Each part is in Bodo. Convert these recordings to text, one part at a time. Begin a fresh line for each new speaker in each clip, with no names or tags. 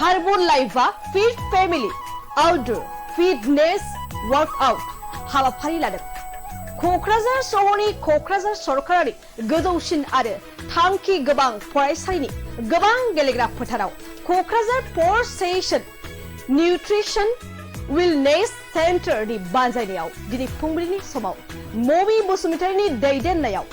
Herbalife Fit Family Outdoor Fitness Workout हाबाफारि लादों। क'क्राझार सहरनि क'क्राझार सरकारारि गोजौसिन आरो थांखि गोबां फरायसालिनि गोबां गेलेग्रा फोथाराव क'क्राझार 4 सेसन निउट्रिसन वेलनेस सेन्टारनि बानजायनायाव दिनै फुंबिलिनि समाव ममि बसुमतारिनि दैदेननायाव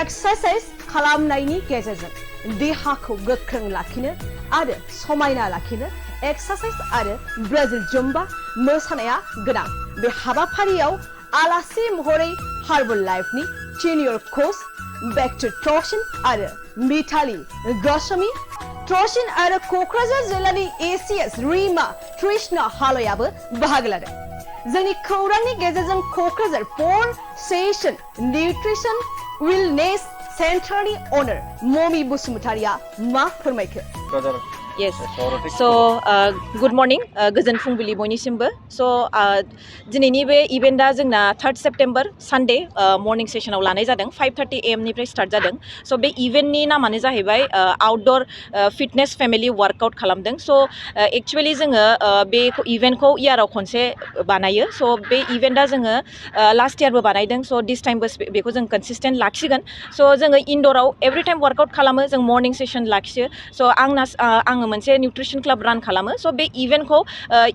एक्सारसाइज खालामनायनि गेजेरजों देहाखौ गोख्रों लाखिनो आरो समायना लाखिनो एक्सारसाइज आरो ब्राजिल जुम्बा मोसानाया गोनां। बे हाबाफारियाव आलासि महरै हार्बलाइफनि सिनियर कोच बेक्टर ट्रसिन आरो मिताली गोस्वामी ट्रसिन आरो क'क्राझार जिल्लानि एसीएस रिमा कृष्ण हालयाबो बाहागो लादों। जोंनि खौरांनि गेजेरजों क'क्राझार 4 सेसन निउट्रिसन वेलनेस सेन्टारनि अनार ममि बसुमतारिया मा फोरमायखो?
Yes. So, good morning. गोजोन फुंबिलि बयनिसिमबो. So, दिनैनि बे इभेन्टआ जोंना 3 सेप्टेम्बर सानडे मर्निं सेसनाव लानाय जादों 5:30 AM निफ्राय स्टार्ट जादों. So, बे इभेन्टनि नामानो जाहैबाय आउटडोर फिटनेस फेमिलि वर्कआउट खालामदों. So, एक्चुअलि जोङो बे इभेन्टखौ इयाराव खनसे बानायो. So, बे इभेन्टआ जोङो लास्ट इयारबो बानायदों. So, दिस टाइमबो बेखौ जों कन्सिस्टेन्ट लाखिगोन. So, जोङो इनडोराव एभ्रि टाइम वर्कआउट खालामो. जों मर्निं सेसन लाखियो. So, आङो मोनसे निउट्रिसन क्लाब रान खालामो. स' बे इभेन्टखौ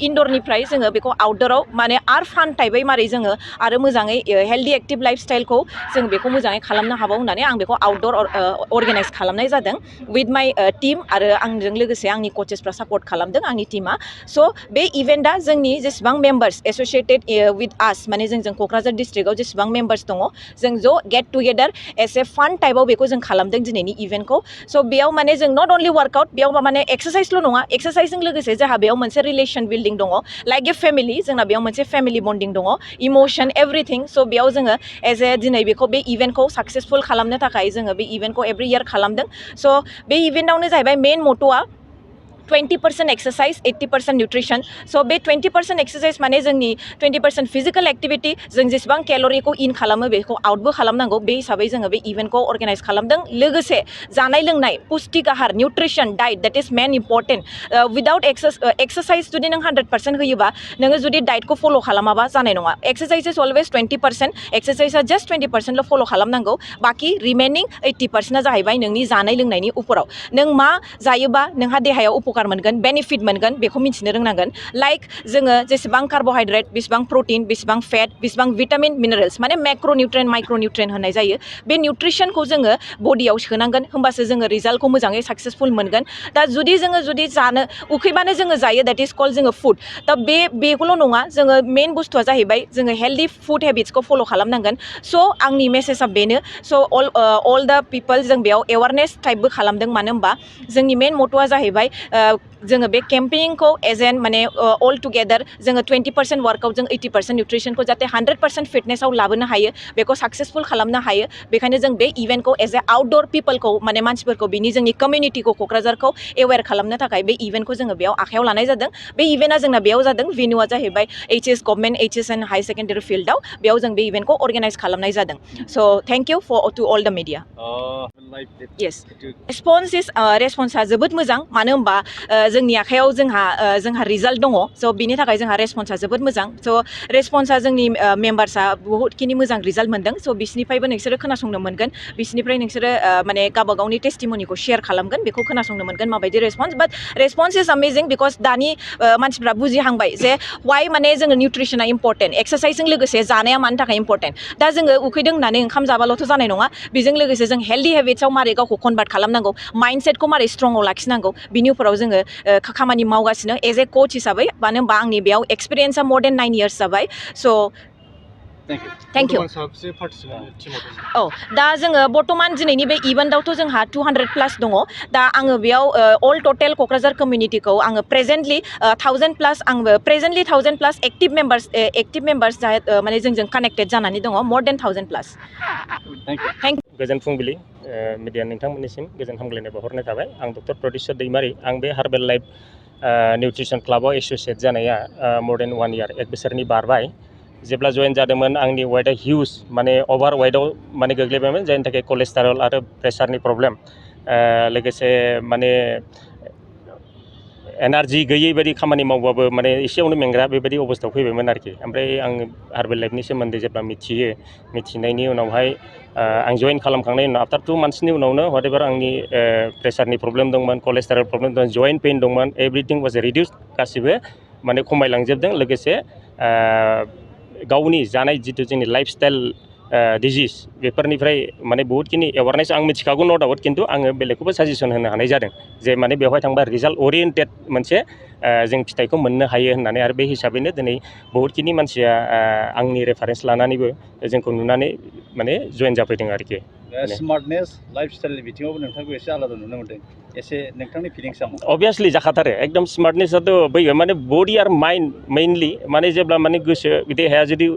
इनडोरनिफ्राय जोङो बेखौ आउटडोराव माने आर फान टाइपै मारै जोङो आरो मोजाङै हेल्दि एक्टिभ लाइफ स्टाइलखौ जों बेखौ मोजाङै खालामनो हाबाव होननानै आं बेखौ आउटडोर अर्गेनाइज खालामनाय जादों विथ माइ टीम आरो आंजों लोगोसे आंनि कचेसफ्रा सापर्ट खालामदों आंनि टीमा. स' बे इभेन्टआ जोंनि जेसेबां मेम्बार्स एस'सिएटेड विथ आस माने जों क'क्राझार डिस्ट्रिक्टआव जेसेबां मेम्बार्स दङ जों ज' गेट टुगेदार एस ए फान टाइपआव बेखौ जों खालामदों दिनैनि इभेन्टखौ. स' बेयाव माने जों नट अनलि वर्कआउट बेयाव माने एक्सारसाइसल' नङा एक्सारसाइजजों लोगोसे जोंहा बेयाव मोनसे रिलेसन बिल्डिं दङ लाइक ए फेमिलि जोंना बेयाव मोनसे फेमिलि बन्डिं दङ इमोसन एभ्रिथिं. स' बेयाव जोङो एज ए दिनै बेखौ बे इभेन्टखौ साक्सेसफुल खालामनो थाखाय जोङो बे इभेन्टखौ एभ्रि इयार खालामदों. स' बे इभेन्टआवनो जाहैबाय मेन मट'आ 20% एक्सारसाइज 80% निउट्रिसन. स' बे 20% एक्सारसाइज माने जोंनि 20% फिजिकेल एक्टिभिटी जों जेसेबां केल'रिखौ इन खालामो बेखौ आउटबो खालामनांगौ. बे हिसाबै जोङो बे इभेन्टखौ अर्गेनाइज खालामदों. लोगोसे जानाय लोंनाय पुष्टिक आहार निउट्रिसन डाइट देट इज मेन इम्परटेन्ट. उइदाउट एक्सारसाइज जुदि नों 100% होयोबा नोङो जुदि डाइटखौ फल' खालामाबा जानाय नङा. एक्सारसाइज इज अलवेज 20%. एक्सारसाइजआ जास्ट 20%ल' फल' खालामनांगौ. बाखि रिमेनिं 80%आ जाहैबाय नोंनि जानाय लोंनायनि उपराव. नों मा जायोबा नोंहा देहायाव उपकार मोनगोन बेनिफिट मोनगोन बेखौ मिथिनो रोंनांगोन. लाइक जोङो जेसेबां कार्ब'हाइड्रेट बेसेबां प्रटिन बेसेबां फेट बेसेबां भिटामिन मिनारेल्स माने मैक्रो निउट्रिएन्ट माइक्रो निउट्रिएन्ट होननाय जायो. बे निउट्रिसनखौ जोङो बडियाव सोनांगोन होमबासो जोङो रिजाल्टखौ मोजाङै साक्सेसफुल मोनगोन. दा जुदि जोङो जानो उखैबानो जोङो जायो देट इज कल्ड जोङो फुड. दा बेखौल' नङा जोङो मेन बुस्थुआ जाहैबाय जोङो हेल्दि फुड हेबिट्सखौ फल' खालामनांगोन. स' आंनि मेसेजआ बेनो. स' अल दा पिपल जों बेयाव एवारनेस टाइपबो खालामदों. मानो होनबा जोंनि मेन मट'आ जाहैबाय जोङो बे केम्पेइनखौ एज एन माने अल टुगेदार जोङो 20% वार्कआउटजों 80% निउट्रिसनखौ जाहाथे 100% फिटनेसआव लाबोनो हायो बेखौ साक्सेसफुल खालामनो हायो. बेखायनो जों बे इभेन्टखौ एज ए आउटडोर पिपलखौ माने मानसिफोरखौ बिनि जोंनि कमिउनिटिखौ क'क्राझारखौ एवेर खालामनो थाखाय बे इभेन्टखौ जोङो बेयाव आखायाव लानाय जादों. बे इभेन्टआ जोंना बेयाव जादों. भेन्युआ जाहैबाय HS government HSN high secondary फिल्डआव बेयाव जों बे इभेन्टखौ अर्गेनाइज खालामनाय जादों. स' thank you to all the media. Yes रेसपन्सआ जोबोद मोजां. मानो होनबा जोंनि आखायाव जोंहा रिजाल्ट दङ. स' बिनि थाखाय जोंहा रेसपन्सआ जोबोद मोजां. स' रेसपन्सआ जोंनि मेम्बार्सआ बहुतखिनि मोजां रिजाल्ट मोनदों. स' बिसिनिफ्रायबो नोंसोरो खोनासंनो मोनगोन. बिसिनिफ्राय नोंसोरो माने गावबा गावनि टेस्टिमनिखौ शेयार खालामगोन बेखौ खोनासंनो मोनगोन माबायदि response. But response is amazing because दानि मानसिफ्रा बुजिहांबाय जे वाइ माने जोङो निउट्रिसना इम्परटेन्ट एक्सारसाइजजों लोगोसे जानाया मानि थाखाय इम्परटेन्ट. दा जोङो उखैदों होननानै ओंखाम जाबाल'थ' जानाय नङा. बेजों लोगोसे जों हेल्दि हेबिट्सआव मारै गावखौ कनभार्ट खालामनांगौ माइन्डसेटखौ मारै स्ट्रंआव लाखिनांगौ बिनि उनाव जोङो खामानि मावगासिनो एज ए कोच हिसाबै. मानो होनबा आंनि बेयाव एक्सपिरियेन्सआ मोर देन 9 years जाबाय. स' थेंक इउ. औ दा जोङो बर्तमान दिनैनि बे इभेन्टआवथ' जोंहा 200+ दङ. दा आङो बेयाव अल टटेल क'क्राझार कमिउनिटिखौ आङो प्रेजेन्टलि 1000+ आंबो प्रेजेन्टलि 1000+ एक्टिभ मेम्बार्स माने जोंजों कानेक्टेड जानानै दङ मोर देन 1000+. Thank you.
गोजोन फुंबिलि मिडिया नोंथांमोननिसिम गोजोन हामग्लायनाय बावहरनाय थाबाय. आं डक्टर प्रदिसर दैमारि. आं बे हार्बेल लाइफ निउट्रिसन क्लाबाव एस'सियेट जानाया मोर देन 1 year 1 बोसोरनि बारबाय. जेब्ला जयेन जादोंमोन आंनि वेटआ हिउज माने अभार वेटआव माने गोग्लैबायमोन जायनि थाखाय कलेस्टेरल आरो प्रेसारनि प्रब्लेम लोगोसे माने एनार्जि गैयै बायदि खामानि मावबाबो माने एसेयावनो मेंग्रा बेबायदि अबस्थायाव फैबायमोन आरोखि ओमफ्राय आं हार्बेल लाइफनि सोमोन्दै जेब्ला मिथिनायनि उनावहाय आं जइन खालामखांनायनि उनाव आफ्टार 2 मान्थ्सनि उनावनो व्हाटएभार आंनि प्रेसारनि प्रब्लेम दंमोन कलेस्टेरल प्रब्लेम दंमोन जइन्ट पेइन दंमोन एभ्रिथिं वाज रिडिउस गासिबो माने खमायलांजोबदों लोगोसे गावनि जानाय जिथु जोंनि लाइफस्टाइल डिजिज बेफोरनिफ्राय माने बहुतखिनि एवारनेस आं मिथिखागौ नो डाउट खिन्थु आङो बेलेगखौबो साजेसन होनो हानाय जादों जे माने बेवहाय थांबा रिजाल्ट ओरिएन्टेड मोनसे जों फिथाइखौ मोननो हायो होननानै आरो बे हिसाबैनो दिनै बहुतखिनि मानसिया आंनि रेफारेन्स लानानैबो जोंखौ नुनानै माने जइन जाफैदों आरोखि
स्मार्टनेस लाइफस्टाइलनि बिथिङावबो नोंथांखौ एसे आलादा नुनो मोनदों एसे नोंथांनि फिलिंसआ मा
अभियासलि जाखाथारो एकदम स्मार्टनेसआथ' बैयो माने बडि आरो माइन्ड मेइनलि माने जेब्ला माने गोसो देहाया जुदि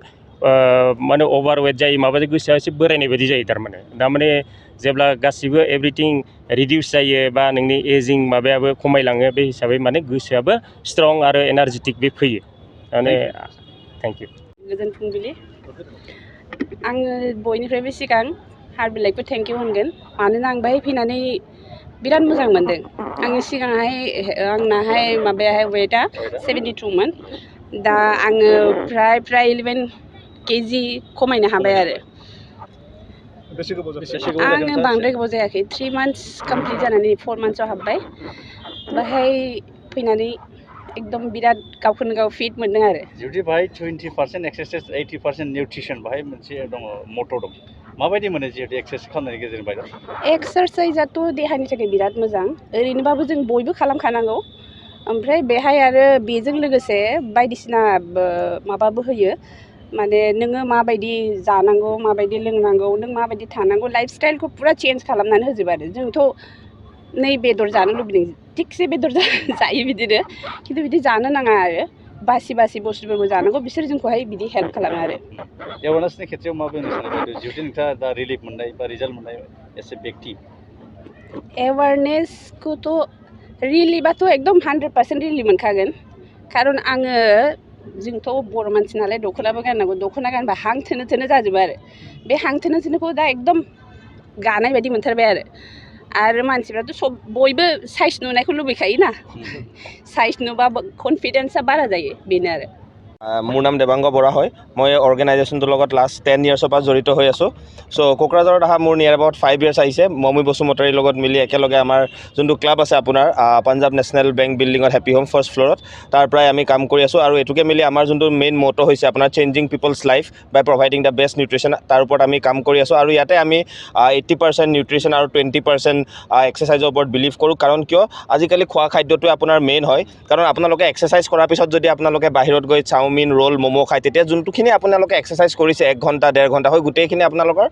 माने अभारवेट जायो माबा गोसोआ एसे बोरायनाय बायदि जायो थारमाने दामाने जेब्ला गासिबो एभ्रिथिं रिडिउस जायो बा नोंनि एजिं माबायाबो खमायलाङो बे हिसाबै माने गोसोआबो स्ट्रं आरो एनार्जेटिक बे फैयो माने थेंक इउ
गोजोन फुंबिलि आङो बयनिफ्रायबो सिगां हार्बेलाइफखौ थेंक इउ होनगोन मानोना आं बेहाय फैनानै बिराद मोजां मोनदों आंनि सिगांहाय आंनाहाय माबायाहाय वेटआ 72 मोन दा आङो फ्राय 11 केजि खमायनो हाबाय आरो आङो बांद्राय गोबाव जायाखै 3 मान्थ्स कमप्लिट जानानै 4 मान्थ्सआव हाबबाय बाहाय फैनानै एकदम बिराद गावखौनो गाव फिट मोनदों आरो
जुदि बाहाय 20% एक्सारसाइज 80% निउट्रिसन बाहाय मोनसे दङ मट' दं माबायदि मोनो जिहेतु एक्सारसाइज खालामनायनि गेजेरजों बायद'
एक्सारसाइजआथ' देहानि थाखाय बिराद मोजां ओरैनोबाबो जों बयबो खालामखानांगौ ओमफ्राय बेहाय आरो बेजों लोगोसे बायदिसिना माबाबो होयो माने नोङो माबायदि जानांगौ माबायदि लोंनांगौ नों माबायदि थानांगौ लाइफ स्टाइलखौ पुरा चेन्ज खालामनानै होजोबो आरो जोंथ' नै बेदर जानो लुबैदों थिगसे बेदर जायो बिदिनो खिन्थु बिदि जानो नाङा आरो बासि बुस्थुफोरखौ जानांगौ बिसोर जोंखौहाय बिदि हेल्प खालामो आरो
एवारनेसनि खेथ्रआव मा बुंनो सानो बायद' जिहेतु नोंथाङा दा रिलिफ मोननाय बा रिजाल्ट मोननाय एसे बेक्ति
एवारनेसखौथ' रिलिफआथ' एकदम 100% रिलिफ मोनखागोन खारन आङो जोंथ' बर' मानसि नालाय दख'नाबो गाननांगौ दख'ना गानबा हां थोनो जाजोबो आरो बे हां थोनोखौ दा एकदम गानाय बायदि मोनथारबाय आरो मानसिफ्राथ' बयबो साइज नुनायखौ लुबैखायोना साइज नुबा कनफिडेन्सआ बारा जायो बेनो आरो
মোৰ নাম দেৱাংগ বৰা হয় মই অৰ্গেনাইজেশ্যনটোৰ লগত লাষ্ট 10 ইয়াৰ্ছৰ পৰা জড়িত হৈ আছোঁ চ' কোকৰাঝাৰত অহা মোৰ নিয়াৰ এবাউট 5 ইয়াৰ্ছ আহিছে মমি বসুমতাৰীৰ লগত মিলি একেলগে আমাৰ যোনটো ক্লাব আছে আপোনাৰ পাঞ্জাৱ নেশ্যনেল বেংক বিল্ডিঙত হেপী হোম ফাৰ্ষ্ট ফ্ল'ৰত তাৰ পৰাই আমি কাম কৰি আছোঁ আৰু এটোকে মিলি আমাৰ যোনটো মেইন মটো হৈছে আপোনাৰ changing peoples life by providing the best nutrition তাৰ ওপৰত আমি কাম কৰি আছোঁ আৰু ইয়াতে আমি 80% নিউট্ৰিশ্যন আৰু 20% এক্সাৰচাইজৰ ওপৰত বিলিভ কৰোঁ কাৰণ কিয় আজিকালি খোৱা খাদ্যটোৱে আপোনাৰ মেইন হয় কাৰণ আপোনালোকে এক্সাৰচাইজ কৰাৰ পিছত যদি আপোনালোকে বাহিৰত গৈ চাওমিন ৰোল ম'ম' খায় তেতিয়া যোনটোখিনি আপোনালোকে এক্সাৰচাইজ কৰিছে 1 ঘণ্টা 1.5 ঘণ্টা হৈ গোটেইখিনি আপোনালোকৰ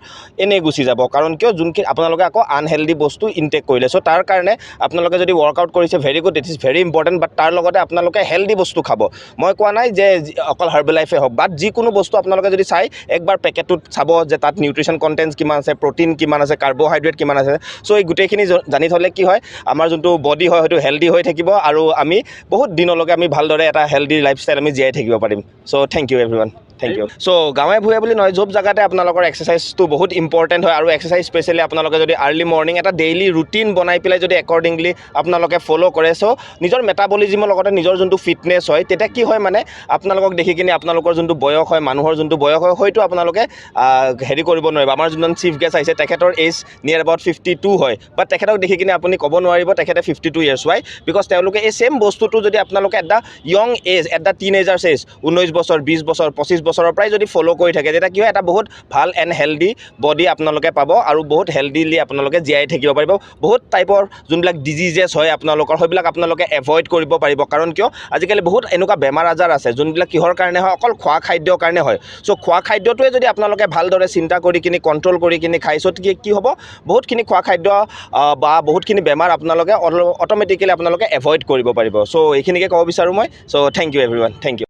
এনেই গুচি যাব কাৰণ কিয় যোনখিনি আপোনালোকে আকৌ আনহেল্ডি বস্তু ইনটেক কৰিলে চ' তাৰ কাৰণে আপোনালোকে যদি ৱৰ্কআউট কৰিছে very good it is very important but তাৰ লগতে আপোনালোকে হেল্ডি বস্তু খাব মই কোৱা নাই যে অকল হাৰ্বেলাইফে হওক বাট যিকোনো বস্তু আপোনালোকে যদি চাই একবাৰ পেকেটটোত চাব যে তাত নিউট্ৰিশ্যন কণ্টেণ্টছ কিমান আছে প্ৰটিন কিমান আছে কাৰ্বহাইড্ৰেট কিমান আছে চ' এই গোটেইখিনি জানি থ'লে কি হয় আমাৰ যোনটো বডি হয় হয়তো হেল্ডি হৈ থাকিব আৰু আমি বহুত দিনলৈকে আমি ভালদৰে এটা হেল্ডি লাইফষ্টাইল আমি জীয়াই থাকিব পাৰিম so' thank you everyone thank you so' গাঁৱে ভূঞে বুলি নহয় চব জেগাতে আপোনালোকৰ এক্সাৰচাইজটো বহুত ইম্পৰ্টেণ্ট হয় আৰু এক্সাৰচাইজ স্পেচিয়েলি আপোনালোকে যদি আৰ্লি মৰ্ণিং এটা ডেইলি ৰুটিন বনাই পেলাই যদি একৰ্ডিংলি আপোনালোকে ফ'ল' কৰে চ' নিজৰ মেটাবলিজিমৰ লগতে নিজৰ যোনটো ফিটনেছ হয় তেতিয়া কি হয় মানে আপোনালোকক দেখি কিনে আপোনালোকৰ যোনটো বয়স হয় মানুহৰ যোনটো বয়স হয় হয়তো আপোনালোকে হেৰি কৰিব নোৱাৰিব আমাৰ যোনজন চিফ গেষ্ট আহিছে তেখেতৰ এজ নিয়াৰ এবাউট 52 হয় বাট তেখেতক দেখি কিনে আপুনি ক'ব নোৱাৰিব তেখেতে 52 ইয়াৰ্ছ হয় বিকজ তেওঁলোকে এই ছেইম বস্তুটো যদি আপোনালোকে এটা য়ং এজ এটা টিনেজাৰ্ছ এজ 19 বছৰ 20 বছৰ 25 বছৰৰ পৰাই যদি ফ'ল' কৰি থাকে তেতিয়া কি হয় এটা বহুত ভাল এণ্ড হেল্ডি বডি আপোনালোকে পাব আৰু বহুত হেল্ডিলি আপোনালোকে জীয়াই থাকিব পাৰিব বহুত টাইপৰ যোনবিলাক ডিজিজেছ হয় আপোনালোকৰ সেইবিলাক আপোনালোকে এভইড কৰিব পাৰিব কাৰণ কিয় আজিকালি বহুত এনেকুৱা বেমাৰ আজাৰ আছে যোনবিলাক কিহৰ কাৰণে হয় অকল খোৱা খাদ্যৰ কাৰণে হয় চ' খোৱা খাদ্যটোৱে যদি আপোনালোকে ভালদৰে চিন্তা কৰি কিনি কণ্ট্ৰল কৰি কিনি খাইছোঁ কি হ'ব বহুতখিনি খোৱা খাদ্য বা বহুতখিনি বেমাৰ আপোনালোকে অট'মেটিকেলি আপোনালোকে এভইড কৰিব পাৰিব চ' এইখিনিকে ক'ব বিচাৰোঁ মই so' thank you everyone thank you